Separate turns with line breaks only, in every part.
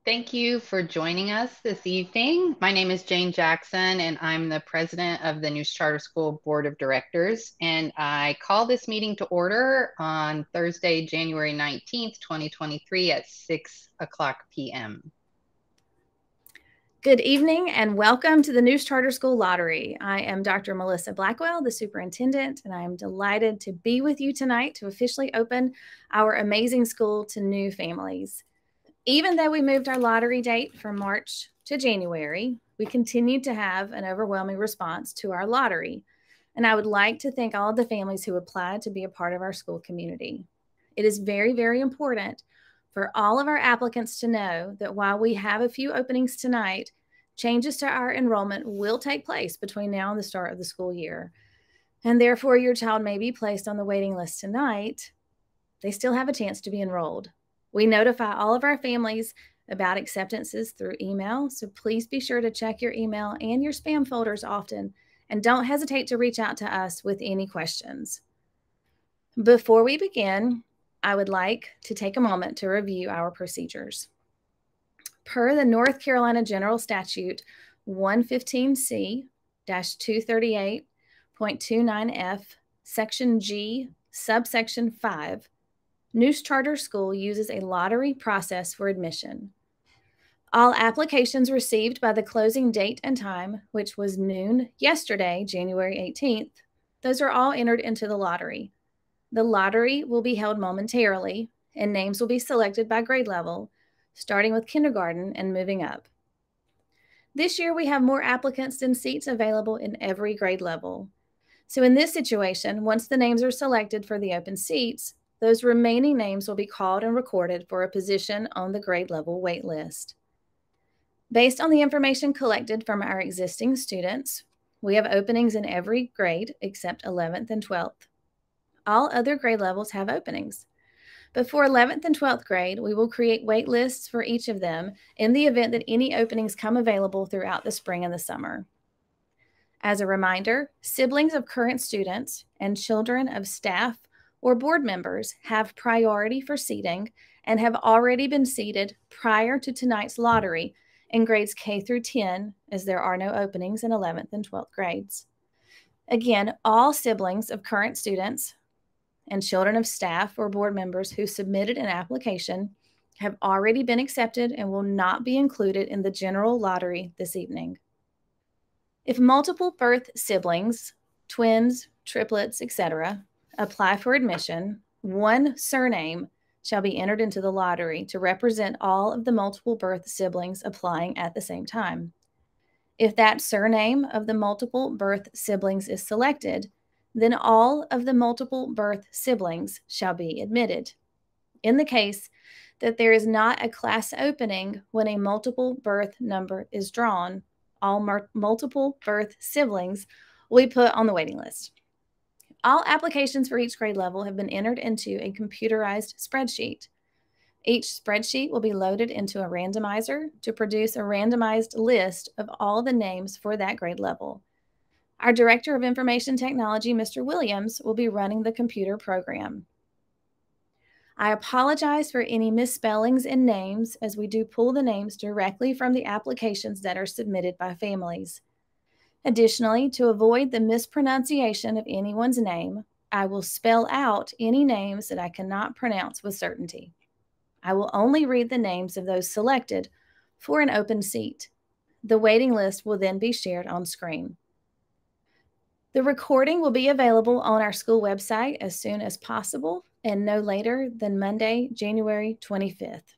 Thank you for joining us this evening. My name is Jane Jackson, and I'm the president of the News Charter School Board of Directors. And I call this meeting to order on Thursday, January 19th, 2023 at 6 o'clock p.m.
Good evening and welcome to the News Charter School Lottery. I am Dr. Melissa Blackwell, the superintendent, and I am delighted to be with you tonight to officially open our amazing school to new families. Even though we moved our lottery date from March to January, we continued to have an overwhelming response to our lottery. And I would like to thank all of the families who applied to be a part of our school community. It is very, very important for all of our applicants to know that while we have a few openings tonight, changes to our enrollment will take place between now and the start of the school year. And therefore, your child may be placed on the waiting list tonight. They still have a chance to be enrolled. We notify all of our families about acceptances through email, so please be sure to check your email and your spam folders often, and don't hesitate to reach out to us with any questions. Before we begin, I would like to take a moment to review our procedures. Per the North Carolina General Statute 115C-238.29F, Section G, subsection 5, News Charter School uses a lottery process for admission. All applications received by the closing date and time, which was noon yesterday, January 18th, those are all entered into the lottery. The lottery will be held momentarily, and names will be selected by grade level, starting with kindergarten and moving up. This year, we have more applicants than seats available in every grade level. So in this situation, once the names are selected for the open seats, those remaining names will be called and recorded for a position on the grade level wait list. Based on the information collected from our existing students, we have openings in every grade except 11th and 12th. All other grade levels have openings. But for 11th and 12th grade, we will create wait lists for each of them in the event that any openings come available throughout the spring and the summer. As a reminder, siblings of current students and children of staff or board members have priority for seating and have already been seated prior to tonight's lottery in grades K through 10, as there are no openings in 11th and 12th grades. Again, all siblings of current students and children of staff or board members who submitted an application have already been accepted and will not be included in the general lottery this evening. If multiple birth siblings, twins, triplets, etc., apply for admission, one surname shall be entered into the lottery to represent all of the multiple birth siblings applying at the same time. If that surname of the multiple birth siblings is selected, then all of the multiple birth siblings shall be admitted. In the case that there is not a class opening when a multiple birth number is drawn, all multiple birth siblings will be put on the waiting list. All applications for each grade level have been entered into a computerized spreadsheet. Each spreadsheet will be loaded into a randomizer to produce a randomized list of all the names for that grade level. Our Director of Information Technology, Mr. Williams, will be running the computer program. I apologize for any misspellings in names, as we do pull the names directly from the applications that are submitted by families. Additionally, to avoid the mispronunciation of anyone's name, I will spell out any names that I cannot pronounce with certainty. I will only read the names of those selected for an open seat. The waiting list will then be shared on screen. The recording will be available on our school website as soon as possible and no later than Monday, January 25th.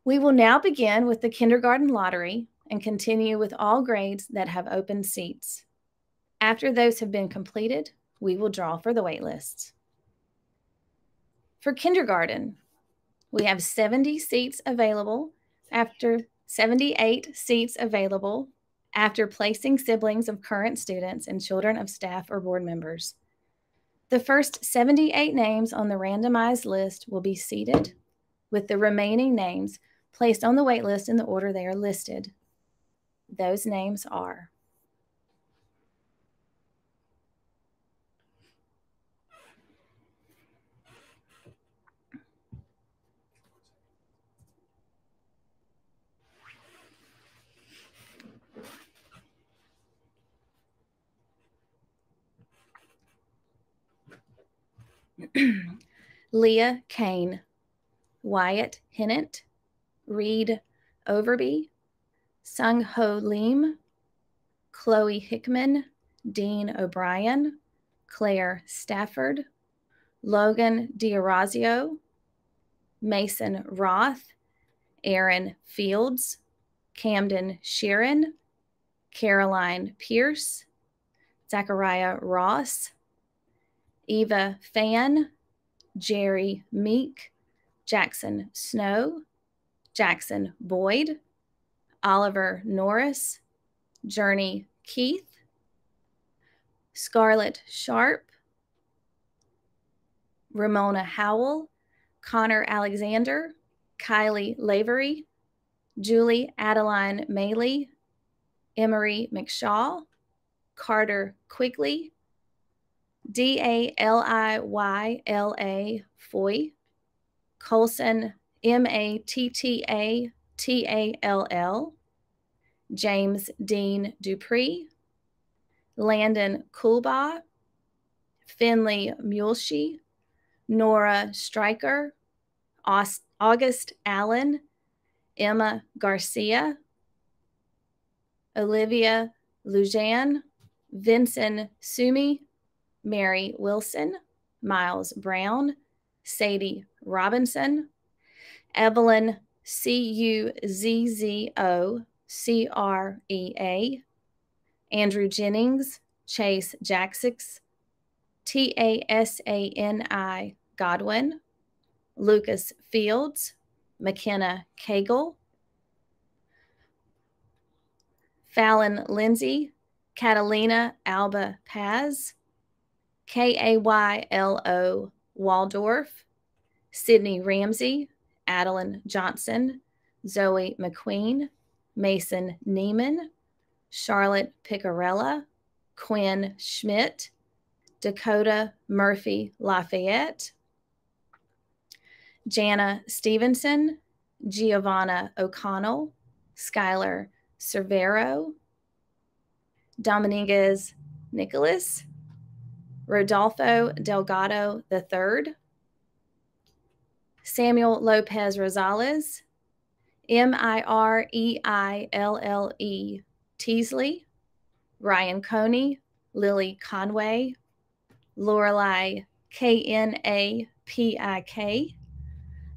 We will now begin with the kindergarten lottery and continue with all grades that have open seats. After those have been completed, we will draw for the wait lists. For kindergarten, we have 70 seats available after 78 seats available after placing siblings of current students and children of staff or board members. The first 78 names on the randomized list will be seated, with the remaining names placed on the wait list in the order they are listed. Those names are Leah Kane, Wyatt Hennett, Reed Overby, Sung Ho Lim, Chloe Hickman, Dean O'Brien, Claire Stafford, Logan D'Orazio, Mason Roth, Aaron Fields, Camden Sheeran, Caroline Pierce, Zachariah Ross, Eva Fan, Jerry Meek, Jackson Snow, Jackson Boyd, Oliver Norris, Journey Keith, Scarlett Sharp, Ramona Howell, Connor Alexander, Kylie Lavery, Julie Adeline Maley, Emery McShaw, Carter Quigley, Daliyyla Foy, Colson Mattatall, James Dean Dupree, Landon Coolbaugh, Finley Muleshy, Nora Stryker, August Allen, Emma Garcia, Olivia Lujan, Vincent Sumi, Mary Wilson, Miles Brown, Sadie Robinson, Evelyn Cuzzocrea, Andrew Jennings, Chase Jacksix, Tasani Godwin, Lucas Fields, McKenna Cagle, Fallon Lindsay, Catalina Alba Paz, Kaylo Waldorf, Sydney Ramsey, Adeline Johnson, Zoe McQueen, Mason Neiman, Charlotte Picarella, Quinn Schmidt, Dakota Murphy Lafayette, Jana Stevenson, Giovanna O'Connell, Skylar Cervero, Dominguez Nicholas, Rodolfo Delgado III, Samuel Lopez Rosales, Mireille Teasley, Ryan Coney, Lily Conway, Lorelei Knapik,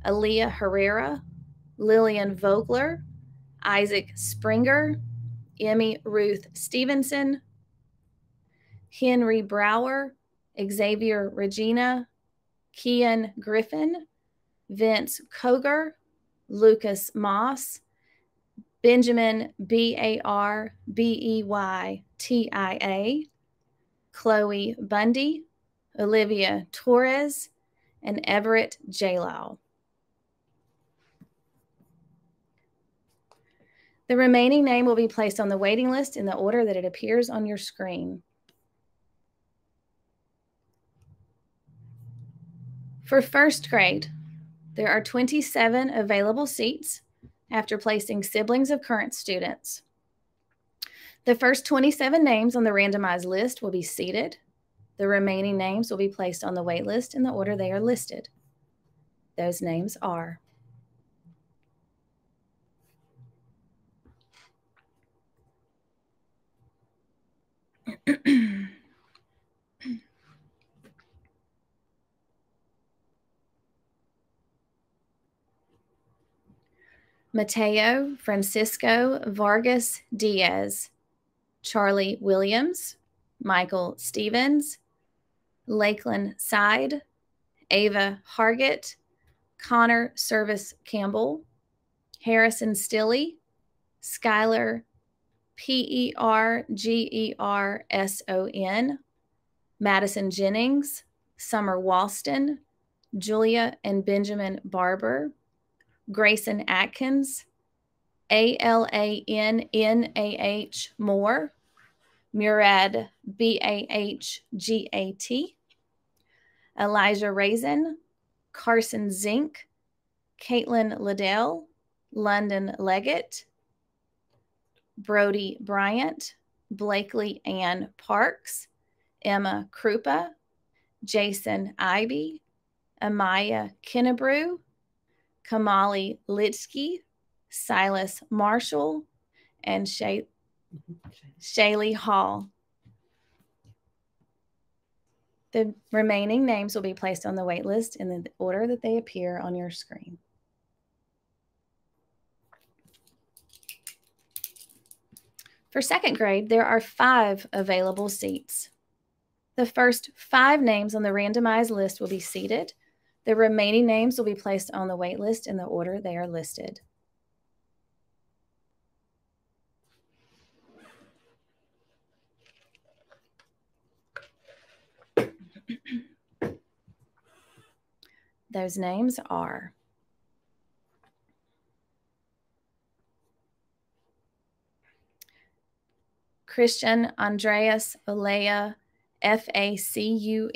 Aaliyah Herrera, Lillian Vogler, Isaac Springer, Emmy Ruth Stevenson, Henry Brower, Xavier Regina, Kian Griffin, Vince Koger, Lucas Moss, Benjamin Barbeytia, Chloe Bundy, Olivia Torres, and Everett Jalal. The remaining name will be placed on the waiting list in the order that it appears on your screen. For first grade, there are 27 available seats after placing siblings of current students. The first 27 names on the randomized list will be seated. The remaining names will be placed on the wait list in the order they are listed. Those names are Mateo Francisco Vargas Diaz, Charlie Williams, Michael Stevens, Lakeland Side, Ava Hargett, Connor Service Campbell, Harrison Stilley, Skylar Pergerson, Madison Jennings, Summer Walston, Julia and Benjamin Barber, Grayson Atkins, Alannah Moore, Murad Bahgat, Elijah Raisin, Carson Zink, Caitlin Liddell, London Leggett, Brody Bryant, Blakely Ann Parks, Emma Krupa, Jason Ivey, Amaya Kennebrew, Kamali Litsky, Silas Marshall, and Shaylee Hall. The remaining names will be placed on the wait list in the order that they appear on your screen. For second grade, there are 5 available seats. The first 5 names on the randomized list will be seated. The remaining names will be placed on the wait list in the order they are listed. Those names are Christian Andreas Olea, Facundo,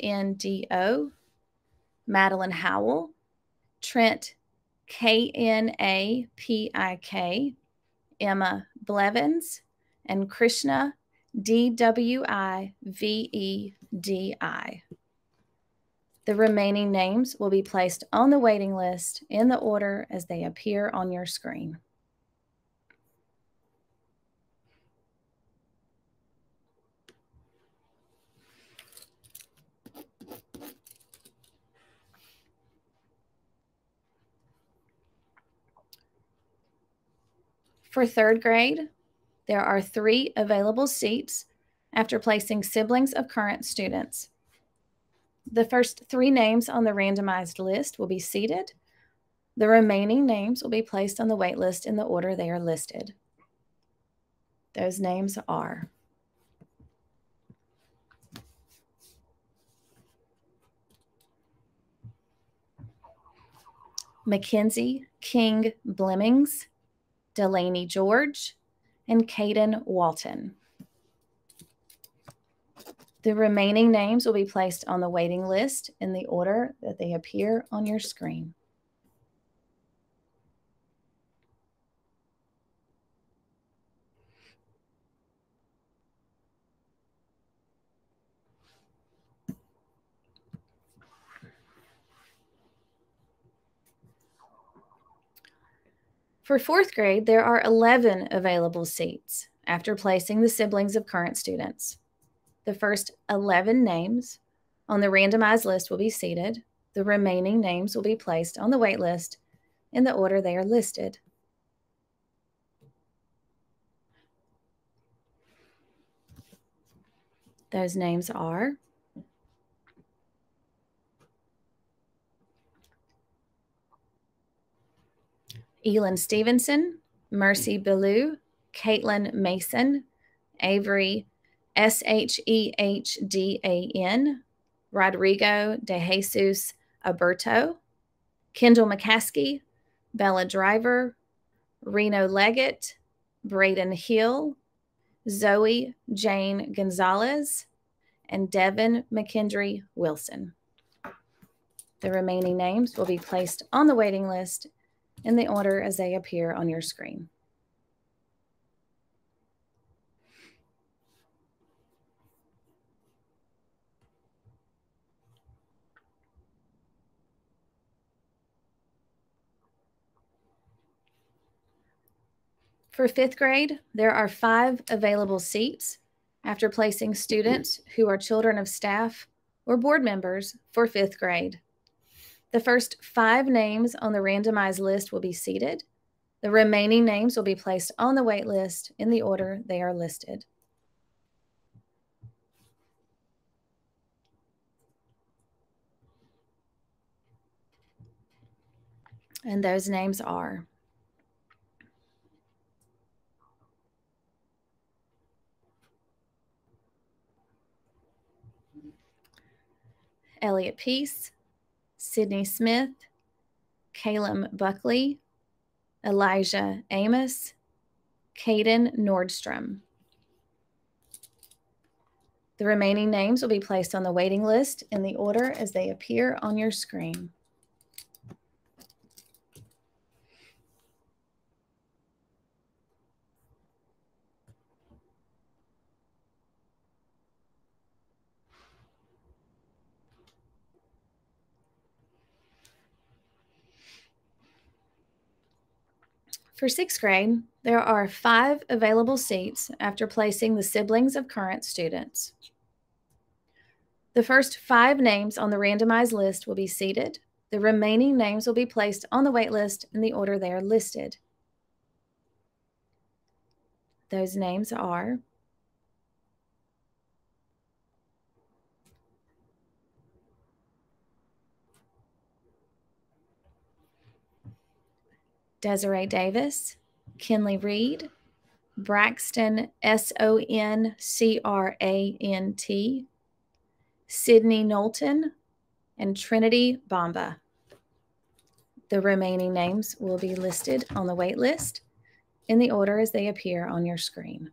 Madeline Howell, Trent Knapik, Emma Blevins, and Krishna Dwivedi. The remaining names will be placed on the waiting list in the order as they appear on your screen. For third grade, there are 3 available seats after placing siblings of current students. The first 3 names on the randomized list will be seated. The remaining names will be placed on the wait list in the order they are listed. Those names are Mackenzie King Blemmings, Delaney George, and Caden Walton. The remaining names will be placed on the waiting list in the order that they appear on your screen. For fourth grade, there are 11 available seats after placing the siblings of current students. The first 11 names on the randomized list will be seated. The remaining names will be placed on the wait list in the order they are listed. Those names are Elin Stevenson, Mercy Ballou, Caitlin Mason, Avery Shehdan, Rodrigo De Jesus Alberto, Kendall McCaskey, Bella Driver, Reno Leggett, Braden Hill, Zoe Jane Gonzalez, and Devin McKendry Wilson. The remaining names will be placed on the waiting list in the order as they appear on your screen. For fifth grade, there are 5 available seats after placing students who are children of staff or board members for fifth grade. The first 5 names on the randomized list will be seated. The remaining names will be placed on the wait list in the order they are listed. And those names are Elliot Peace, Sydney Smith, Caleb Buckley, Elijah Amos, Caden Nordstrom. The remaining names will be placed on the waiting list in the order as they appear on your screen. For 6th grade, there are 5 available seats after placing the siblings of current students. The first 5 names on the randomized list will be seated. The remaining names will be placed on the wait list in the order they are listed. Those names are Desiree Davis, Kinley Reed, Braxton Sonkrant, Sydney Knowlton, and Trinity Bamba. The remaining names will be listed on the wait list in the order as they appear on your screen.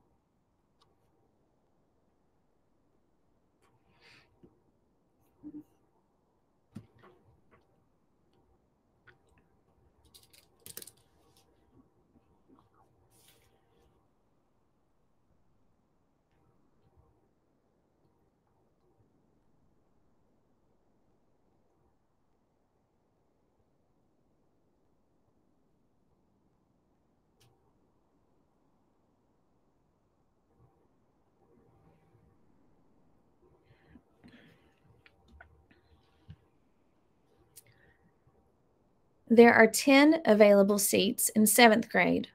There are 10 available seats in 7th grade.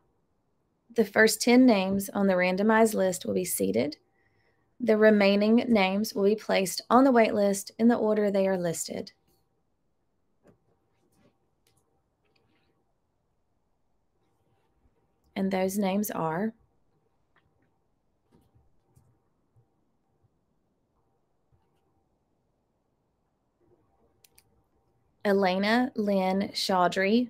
The first 10 names on the randomized list will be seated. The remaining names will be placed on the wait list in the order they are listed. And those names are Elena Lynn Chaudry,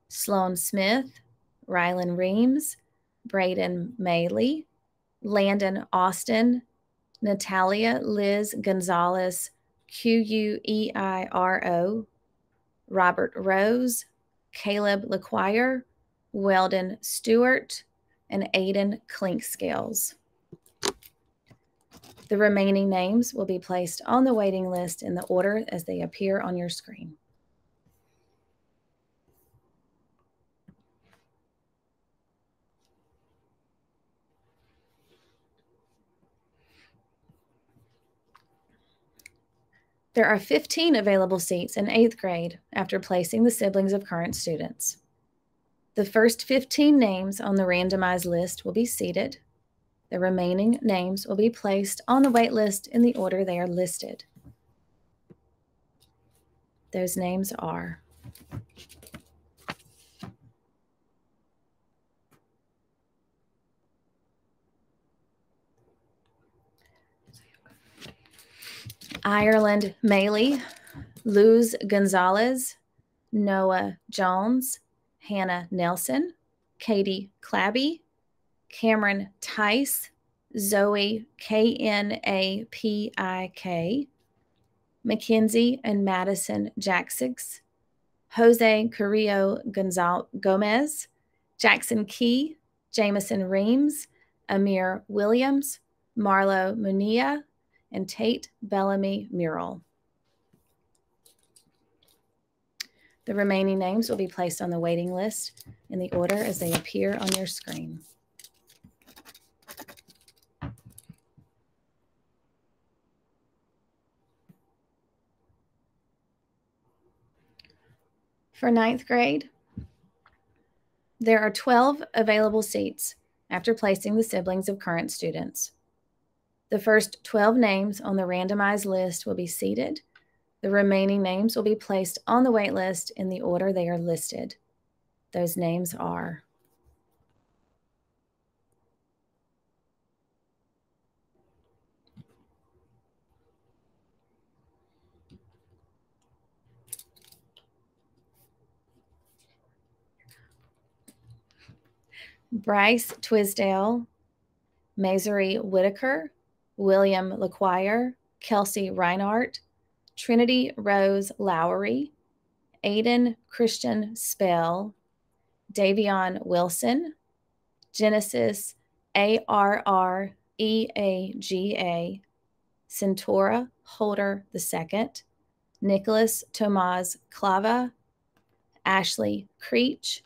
Sloan Smith, Rylan Reams, Braden Maley, Landon Austin, Natalia Liz Gonzalez, Queiro, Robert Rose, Caleb LeQuire, Weldon Stewart, and Aiden Clinkscales. The remaining names will be placed on the waiting list in the order as they appear on your screen. There are 15 available seats in 8th grade after placing the siblings of current students. The first 15 names on the randomized list will be seated. The remaining names will be placed on the wait list in the order they are listed. Those names are Ireland Maley, Luz Gonzalez, Noah Jones, Hannah Nelson, Katie Clabby, Cameron Tice, Zoe Knapik, Mackenzie and Madison Jacksix, Jose Carrillo Gomez, Jackson Key, Jamison Reams, Amir Williams, Marlo Munilla, and Tate Bellamy Mural. The remaining names will be placed on the waiting list in the order as they appear on your screen. For 9th grade, there are 12 available seats after placing the siblings of current students. The first 12 names on the randomized list will be seated. The remaining names will be placed on the wait list in the order they are listed. Those names are Bryce Twisdale, Mazery Whitaker, William LeQuire, Kelsey Reinhardt, Trinity Rose Lowry, Aiden Christian Spell, Davion Wilson, Genesis ARREAGA, Centura Holder II, Nicholas Tomaz Clava, Ashley Creech,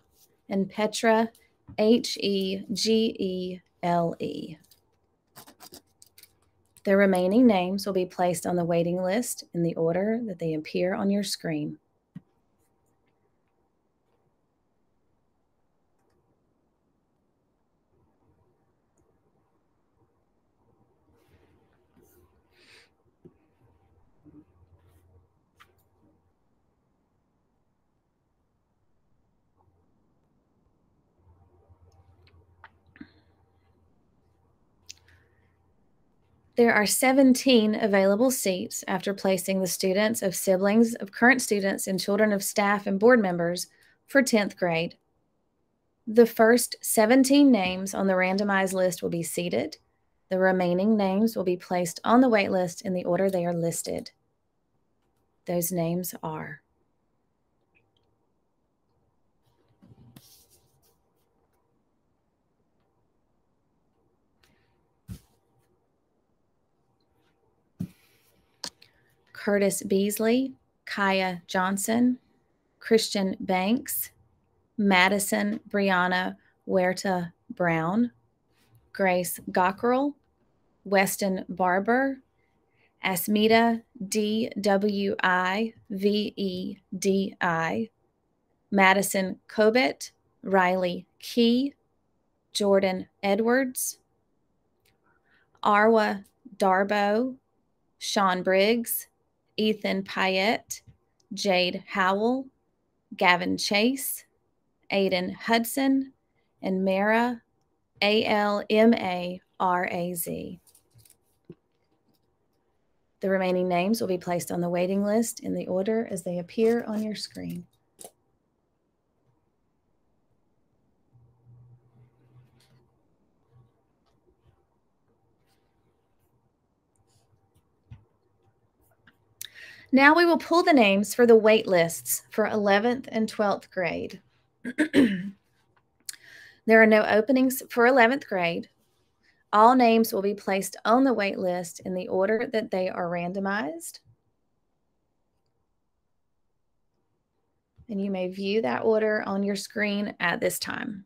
and Petra Hegele. The remaining names will be placed on the waiting list in the order that they appear on your screen. There are 17 available seats after placing the students of siblings of current students and children of staff and board members for 10th grade. The first 17 names on the randomized list will be seated. The remaining names will be placed on the wait list in the order they are listed. Those names are Curtis Beasley, Kaya Johnson, Christian Banks, Madison Brianna Huerta Brown, Grace Gockrell, Weston Barber, Asmita Dwivedi, Madison Kobet, Riley Key, Jordan Edwards, Arwa Darbo, Sean Briggs, Ethan Payette, Jade Howell, Gavin Chase, Aiden Hudson, and Mara Almaraz. The remaining names will be placed on the waiting list in the order as they appear on your screen. Now we will pull the names for the wait lists for 11th and 12th grade. There are no openings for 11th grade. All names will be placed on the wait list in the order that they are randomized. And you may view that order on your screen at this time.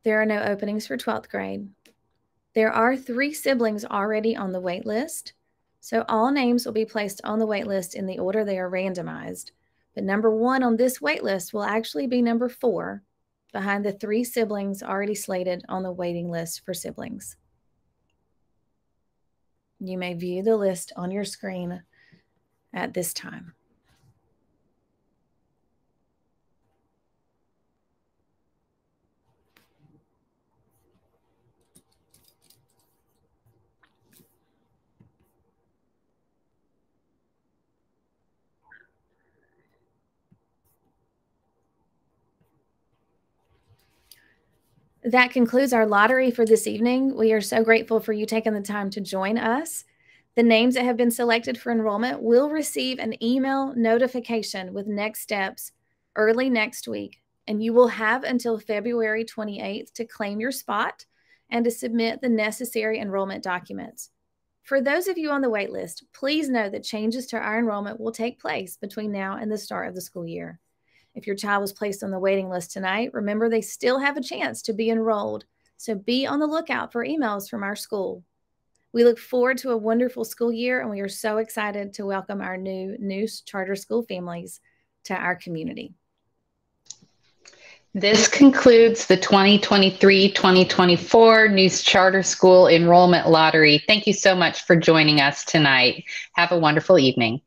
There are no openings for 12th grade. There are 3 siblings already on the wait list, so all names will be placed on the wait list in the order they are randomized. But number 1 on this wait list will actually be number 4, behind the 3 siblings already slated on the waiting list for siblings. You may view the list on your screen at this time. That concludes our lottery for this evening. We are so grateful for you taking the time to join us. The names that have been selected for enrollment will receive an email notification with next steps early next week, and you will have until February 28th to claim your spot and to submit the necessary enrollment documents. For those of you on the wait list, please know that changes to our enrollment will take place between now and the start of the school year. If your child was placed on the waiting list tonight, remember they still have a chance to be enrolled, so be on the lookout for emails from our school. We look forward to a wonderful school year, and we are so excited to welcome our new Neuse Charter School families to our community.
This concludes the 2023-2024 Neuse Charter School Enrollment Lottery. Thank you so much for joining us tonight. Have a wonderful evening.